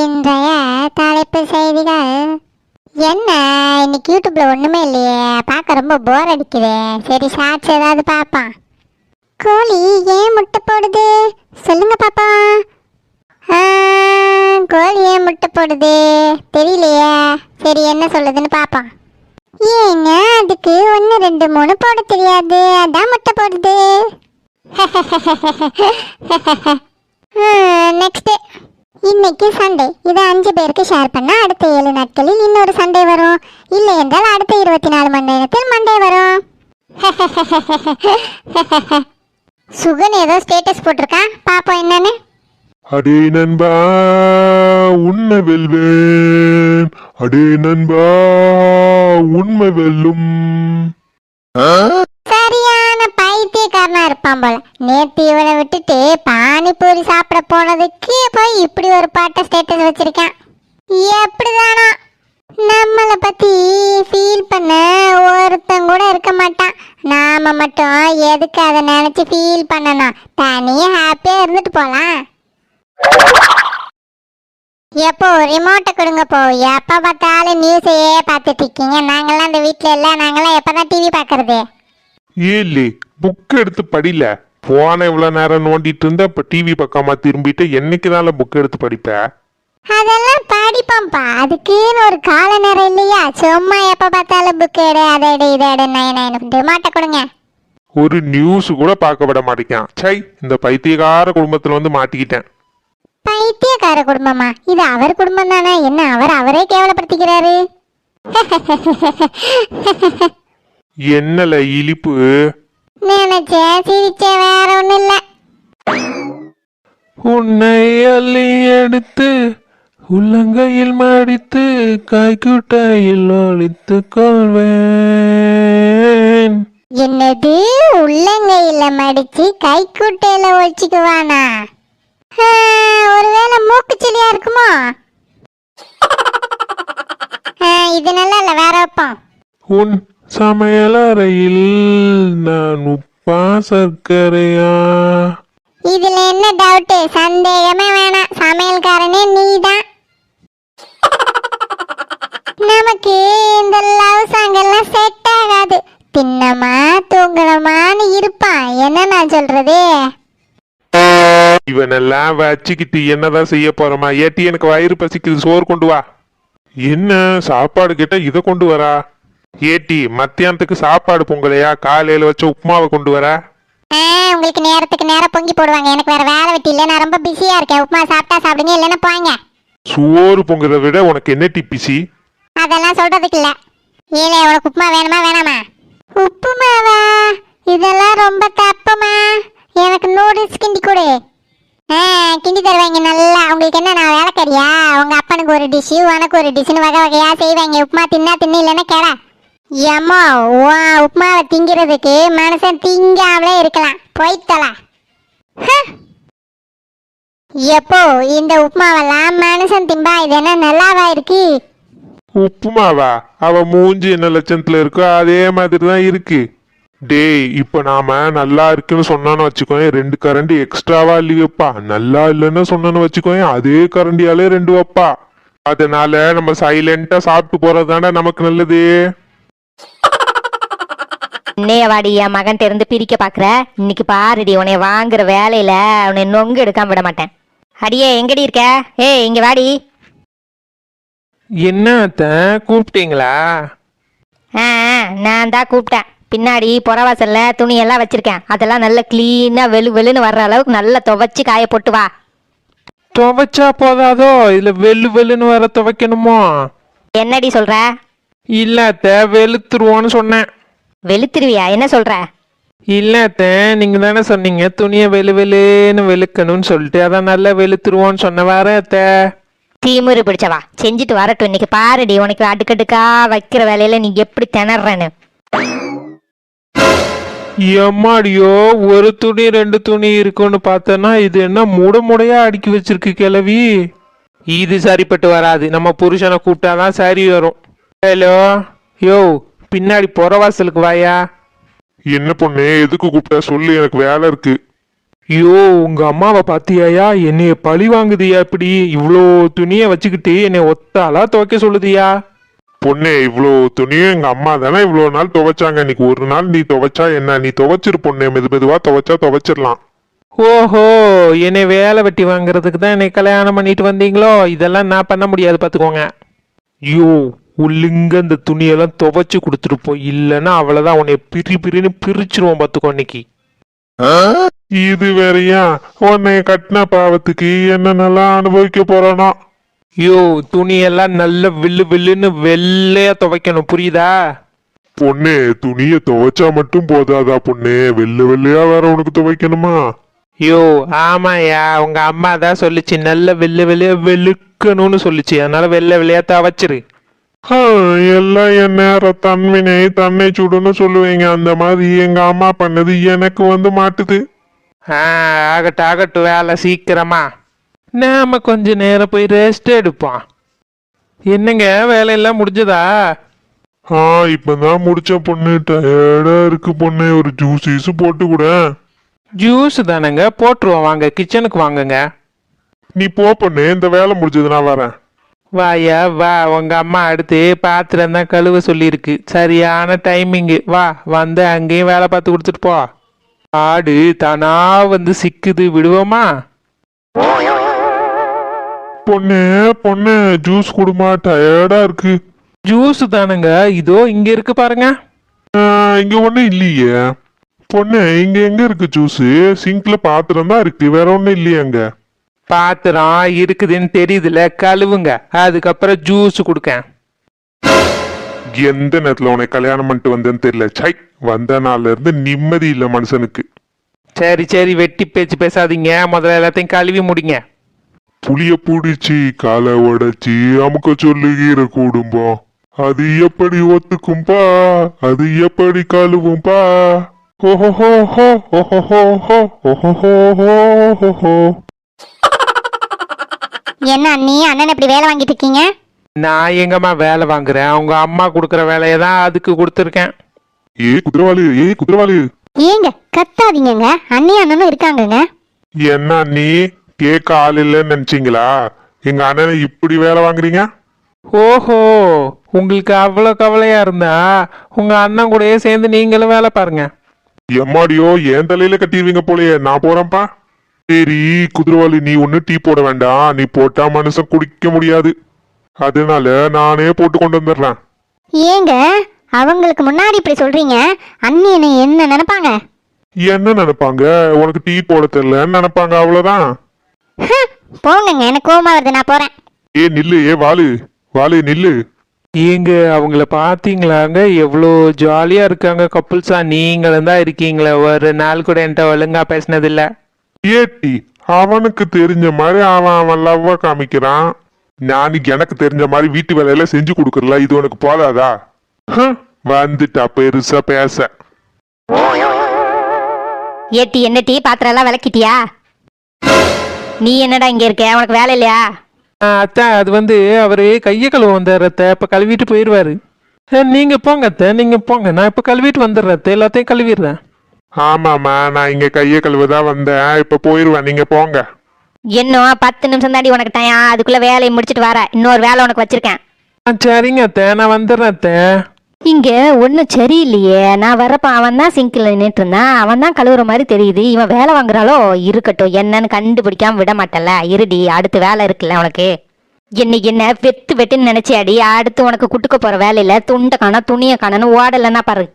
இன்றைய தலைப்பு செய்திகள். என்ன இன்னைக்கு யூடியூப்ல ஒண்ணுமே இல்லையே, பார்க்க ரொம்ப போர் அடிக்குது. சரி ஷார்ட்ஸ் ஏதாவது பார்ப்பான். கோழி ஏன் முட்டை போடுது சொல்லுங்க பாப்பா. கோழி ஏன் முட்டை போடுது தெரியலையே. சரி என்ன சொல்லுதுன்னு பார்ப்பான். ஏங்க அதுக்கு 1 2 3 போட தெரியாது, அதான் முட்டை போடுது. நெக்ஸ்ட், இன்னைக்கு சண்டே. இதை 5 பேருக்கு ஷேர் பண்ணா அடுத்த 7 நாட்களில் இன்னொரு சண்டே வரும். இல்லை என்றால் அடுத்த 24 மணி நேரத்தில் மண்டே வரும். சுகன் ஏதோ ஸ்டேட்டஸ் போட்டிருக்கான், பாப்போம் என்னன்னு. அடே நண்பா உண்மை வெல்வேன், அடே நண்பா உண்மை வெல்லும். சரியான பைத்தியக்காரனா இருப்பான் போல. நேத்து இவனை விட்டுட்டு பானிபூரி சாப்பிட போனதுக்கு போய் இப்படி ஒரு பாட்டை ஸ்டேட்டஸ் வச்சிருக்கான். எப்படிதானா நம்மளை பத்தி ஃபீல் பண்ண ஒருத்தன் கூட இருக்க மாட்டான். நாம மட்டும் எதுக்கு அதை நினைச்சு ஃபீல் பண்ணணும், தனியா ஹாப்பியா இருந்துட்டு போலாம். எப்போ ரிமோட்டை கொடுங்க போ, எப்ப பார்த்தாலும் நியூஸையே பார்த்துட்டு இருக்கீங்க. நாங்கெல்லாம் இந்த வீட்டுல இல்ல, நாங்கெல்லாம் எப்பதான் டிவி பாக்குறது. ஏலே புக் எடுத்து படில, போன இவ்வளவு நேரம் நோண்டிட்டு இருந்த, இப்ப டிவி பக்கமா திரும்பிட்டு என்னைக்குதால புக் எடுத்து படிப்ப? அதெல்லாம் படிப்போம்ப்பா, அதுக்குன்னு ஒரு கால நேரம் இல்லையா? சும்மா எப்ப பார்த்தாலும் புக் எடு, அதை எடு, இதை எடு, ரிமோட்டை கொடுங்க. ஒரு நியூஸ் கூட பார்க்க விட மாட்டேங்கான். சை, இந்த பைத்தியக்கார குடும்பத்துல வந்து மாட்டிக்கிட்டேன். பைத்தியக்கார குடும்பமா? இது அவர் குடும்பம் தானே, என்ன அவரே கேவலப்படுத்திக்கிறாரு. என்னல இழிப்பு. நினைச்சே சிரிச்சே, வேற ஒண்ணு இல்ல. உன்னை அள்ளி எடுத்து உள்ளங்கையில் மடித்து கைக்குட்டையில் ஒழித்து கொள்வேன். என்னது உள்ளங்கையில மடிச்சு கைக்குட்டையில ஒழிச்சுக்குவானா? ஒருவேளை மூக்குச்செடியா இருக்குமோ? இது நல்லா இல்ல, வேற வைப்போம். உன் சமையலறையில் நான் உப்பா சர்க்கரையா? இதுல என்ன டவுட்? சந்தேகமே வேணாம், சமையல்காரனே நீதான். நமக்கு இந்த லவ் சாங் எல்லாம் செட் ஆகாது. தின்னமா தூங்கணுமான்னு இருப்பான். என்ன நான் சொல்றது? இவனெல்லாம் வச்சுக்கிட்டு என்னதான் செய்ய போறோமா? ஏட்டி எனக்கு வயிறு பசிக்குது, சோறு கொண்டு வா. என்ன சாப்பாடு கேட்டா இதை கொண்டு வரா? ஏட்டி மத்தியானத்துக்கு சாப்பாடு பொங்கலையா? காலையில வச்ச உப்புமாவை கொண்டு வரா? உங்களுக்கு நேரத்துக்கு நேரம் பொங்கி போடுவாங்க. எனக்கு வேற வேலை வெட்டி இல்ல, நான் ரொம்ப பிஸியா இருக்கேன். உப்புமா சாப்பிட்டா சாப்பிடுங்க, இல்லைன்னா போங்க. சோறு பொங்குறத விட உனக்கு என்ன டிப்பிசி? அதெல்லாம் சொல்றதுக்கு இல்ல. ஏலே உனக்கு உப்புமா வேணுமா வேணாமா? உப்புமாவா? இதெல்லாம் ரொம்ப தப்புமா. எனக்கு நூடுல்ஸ் கிண்டி கொடு. கிண்டி தருவாங்க நல்லா. உங்களுக்கு என்ன நான் வேலைக்காரியா? உங்க அப்பனுக்கு ஒரு டிஷ்ஷு, உனக்கு ஒரு டிஷ்ஷுன்னு வகை வகையா செய்வாங்க. உப்புமா தின்னா தின்னு, இல்லைன்னா கேட. ஏம்மா உப்புமாவை திங்கிறதுக்கு மனுஷன் திங்காமலே இருக்கலாம், போய்த்தல. எப்போ இந்த உப்புமாவெல்லாம் மனுஷன் திம்பா? இது என்ன நல்லாவா இருக்கு? உப்புமாவா? அவ மூஞ்சி என்ன லட்சணத்துல இருக்கோ அதே மாதிரி தான் இருக்கு. டேய், இப்ப நாம நல்லா இருக்குன்னு சொன்னான்னு வச்சுக்கோங்க, 2 கரண்டி எக்ஸ்ட்ராவா அள்ளி வைப்பா. நல்லா இல்லைன்னு சொன்னு வச்சுக்கோங்க, அதே கரண்டியாலே 2 வைப்பா. அதனால நம்ம சைலண்டா சாப்பிட்டு போறதுதானே நமக்கு நல்லது. என்னைய வாடி என் மகன் இருந்து பிரிக்க பாக்குற? இன்னைக்கு பாருடி, உன்னைய வாங்குற வேலையில உன்னை நொங்கு எடுக்காம விட மாட்டேன். அடியே எங்கடி இருக்க? இங்க வாடி. என்ன கூப்பிட்டீங்களா? நான் தான் கூப்பிட்டேன். பின்னாடி புறவாசல்ல துணி எல்லாம் வச்சிருக்கேன், அதெல்லாம் நல்லா கிளீனா வெளுன்னு வர்ற அளவுக்கு நல்லா துவைச்சு காய போட்டு வா. துவைச்சா போதாதோ, இதுல வெளுன்னு வர துவைக்கணுமோ? என்னடி சொல்ற? இல்ல வெளுத்துருவோன்னு சொன்னேன். வெளுத்துருவியா? என்ன சொல்ற? இல்ல நீங்க தானே சொன்னீங்க துணியை வெளுன்னு வெளுக்கணும்னு சொல்லிட்டு, அதான் நல்லா வெளுத்துருவோன்னு சொன்ன. வர தீமுறு பிடிச்சவா, செஞ்சுட்டு வரட்டும். இன்னைக்கு பாருடி, உனக்கு அடுக்கடுக்கா வைக்கிற வேலையில நீ எப்படி திணறன்னு. எம்மாடியோ, ஒரு துணி 2 துணி இருக்குன்னு பார்த்தனா, இது என்ன முடையா அடுக்கி வச்சிருக்கு கிளவி. இது சரிப்பட்டு வராது. நம்ம புருஷனை கூப்பிட்டாதான் சரி வரும். ஹலோ யோ, பின்னாடி புறவாசலுக்கு வாயா. என்ன பொண்ணு, எதுக்கு கூப்பிட்டா சொல்லு, எனக்கு வேலை இருக்கு. ஐயோ உங்க அம்மாவை பாத்தியாயா, என்னைய பழி வாங்குதியா? இப்படி இவ்வளோ துணியை வச்சுக்கிட்டு என்னை ஒத்தாளா துவைக்க சொல்லுதியா? பொண்ணே, இவ்வளோ துணியும் எங்க அம்மா தானே இவ்வளோ நாள் துவைச்சாங்க. இன்னைக்கு ஒரு நாள் நீ துவைச்சா என்ன? நீ துவைச்சிரு பொண்ணே, மெதுவா துவைச்சா துவைச்சிடலாம். ஓஹோ, என்னை வேலை வெட்டி வாங்குறதுக்கு தான் என்னை கல்யாணம் பண்ணிட்டு வந்தீங்களோ? இதெல்லாம் நான் பண்ண முடியாது பாத்துக்கோங்க. ஐயோ, ஒழுங்க இந்த துணியெல்லாம் துவைச்சு கொடுத்துருப்போம், இல்லைன்னா அவ்வளவுதான், உன்னை பிரின்னு பிரிச்சிருவோம் பாத்துக்கோ இன்னைக்கு. இது வேறயா? உன்னை கட்டின பாவத்துக்கு என்னென்னலாம் அனுபவிக்க போறானோ. ஐயோ, துணியெல்லாம் நல்ல வில்லுன்னு வெள்ளையா துவைக்கணும், புரியுதா? பொண்ணே, துணியை துவைச்சா மட்டும் போதாதா பொண்ணே? வெள்ளையா வேற உனக்கு துவைக்கணுமா? ஐயோ ஆமாயா, உங்க அம்மா தான் சொல்லுச்சு நல்ல வெள்ளையா வெளுக்கணும்னு சொல்லுச்சு, அதனால வெள்ளையா துவைச்சிரு. எல்லாம் என் நேரம் தன்வினை தன்னை சுடுன்னு சொல்லுவீங்க. அந்த மாதிரி எங்க அம்மா பண்ணது எனக்கு வந்து மாட்டுது. ஆகட்டும் வேலை சீக்கிரமா. நாம கொஞ்ச நேரம் போய் ரெஸ்ட் எடுப்போம். என்னங்க வேலையெல்லாம் முடிஞ்சதா? இப்பதான் முடிச்ச பொண்ணு. டயர்டா இருக்கு பொண்ணு, ஒரு ஜூஸ் போட்டு கூட. ஜூஸ் தானேங்க, போட்டுருவோம், வாங்க கிச்சனுக்கு வாங்குங்க. நீ போ பொண்ணு, இந்த வேலை முடிஞ்சது நான் வரேன். வாயா வா, உங்க அம்மா அடுத்து பாத்திரம் தான் கழுவ சொல்லியிருக்கு, சரியான டைமிங்கு. வா, வந்து அங்கேயும் வேலை பார்த்து கொடுத்துட்டு போ. ஆடு தானா வந்து சிக்குது, விடுவோமா? பொண்ணு ஜூஸ் குடுமா, டயர்டா இருக்கு. ஜூஸ் தானுங்க, இதோ இங்க இருக்கு பாருங்க. இங்க ஒண்ணும் இல்லையே பொண்ணு, இங்க எங்க இருக்கு ஜூஸ்? சிங்க்ல பாத்திரம் தான் இருக்கு, வேற ஒண்ணும் இல்லையே. அங்க பாத்திரம் இருக்குதுன்னு தெரியுதுல, கழுவுங்க, அதுக்கப்புறம் ஜூஸ் கொடுக்க. எந்த நேரத்துல உனக்கு கல்யாணம் பண்ணிட்டு வந்தேன்னு தெரியல. சை, வந்த நாள்ல இருந்து நிம்மதி இல்ல மனுஷனுக்கு. சரி வெட்டி பேச்சு பேசாதீங்க, முதல்ல எல்லாத்தையும் கழுவி முடிங்க. புளிய பூடிச்சு காலை உடைச்சி அமுக்க சொல்லுகிற குடும்பம், அது எப்படி ஒத்துக்கும்பா, அது எப்படி கழுவும்பா. என்ன அண்ணி, அண்ணன் இப்படி வேலை வாங்கிட்டு இருக்கீங்க? நான் எங்கம்மா வேலை வாங்குறேன், அவங்க அம்மா கொடுக்குற வேலையை தான் அதுக்கு கொடுத்துருக்கேன். குதிரவாளி ஏங்க கத்தாதீங்கங்க, அண்ணி அண்ணனும் இருக்காங்கங்க. என்ன நீ கேட்க ஆள் இல்லைன்னு நினைச்சீங்களா? எங்க அண்ணனை இப்படி வேலை வாங்குறீங்க? ஓஹோ, உங்களுக்கு அவ்வளோ கவலையா இருந்தா உங்க அண்ணன் கூடயே சேர்ந்து நீங்களும் வேலை பாருங்க. எம்மாடியோ, என் தலையில கட்டிடுவீங்க போலயே. நான் போறேன்ப்பா. சரி குதிரவாளி, நீ ஒண்ணு டீ போட வேண்டாம், நீ போட்டா மனுஷன் குடிக்க முடியாது, அதனால நானே போட்டு கொண்டு வந்துடுறேன். ஏங்க அவங்களுக்கு முன்னாடி இப்படி சொல்றீங்க? அண்ணி என்ன நினைப்பாங்க? என்ன நினைப்பாங்க? உனக்கு டீ போட தெரியலன்னு நினைப்பாங்க, அவ்வளவுதான். போங்கங்க, எனக்கு கோவமா வருது, நான் போறேன். நில்லு, வாலு நில்லு. ஏங்க அவங்கள பாத்தீங்களாங்க, எவ்வளோ ஜாலியா இருக்காங்க கப்புள்ஸா. நீங்களும் தான் இருக்கீங்களே, ஒரு நாள் கூட என்கிட்ட ஒழுங்கா பேசினதில்ல. ஏட்டி, அவனுக்கு தெரிஞ்ச மாதிரி அவன் லவ்வா காமிக்கிறான். நான் எனக்கு தெரிஞ்ச மாதிரி வீட்டு வேலையில செஞ்சு கொடுக்கறல, இது உனக்கு போதாதா? வந்துட்டா பெருசா பேச. ஏட்டி என்ன டீ பாத்திரம் எல்லாம் விளக்கிட்டியா? நீ என்னடா இங்க இருக்க, உனக்கு வேலை இல்லையா? அத்தை, அது வந்து அவரு கையை கழுவ வந்தார் அத்தை, இப்ப கழுவிட்டு போயிடுவாரு. நீங்க போங்க அத்தை, நீங்க போங்க, நான் இப்ப கழுவிட்டு வந்துடுறேன் அத்தை, எல்லாத்தையும் கழுவிடுறேன். ஆமாமா, நான் இங்க கையை கழுவதான் வந்தேன், இப்ப போயிருவேன், நீங்க போங்க. இன்னும் 10 நிமிஷம் தாண்டி உனக்கு டைம், அதுக்குள்ள வேலையை முடிச்சிட்டு வர. இன்னொரு வேலை உனக்கு வச்சிருக்கேன். சரிங்க அத்தை, நான் வந்துடுறேன் அத்தை. இங்க ஒன்னும் சரியில்லையே, நான் வரப்ப அவன் தான் சிங்கிள் நின்றுட்டு இருந்தான், அவன் தான் கழுவுற மாதிரி தெரியுது. இவன் வேலை வாங்குறாளோ? இருக்கட்டும், என்னன்னு கண்டுபிடிக்காம விட மாட்டல. இருடி, அடுத்து வேலை இருக்குல்ல உனக்கு. இன்னைக்கு என்ன வெட்டுன்னு நினைச்சியாடி? அடுத்து உனக்கு குட்டுக்க போற வேலையில துண்டை காணா துணியை காணன்னு ஓடலன்னா பாரு.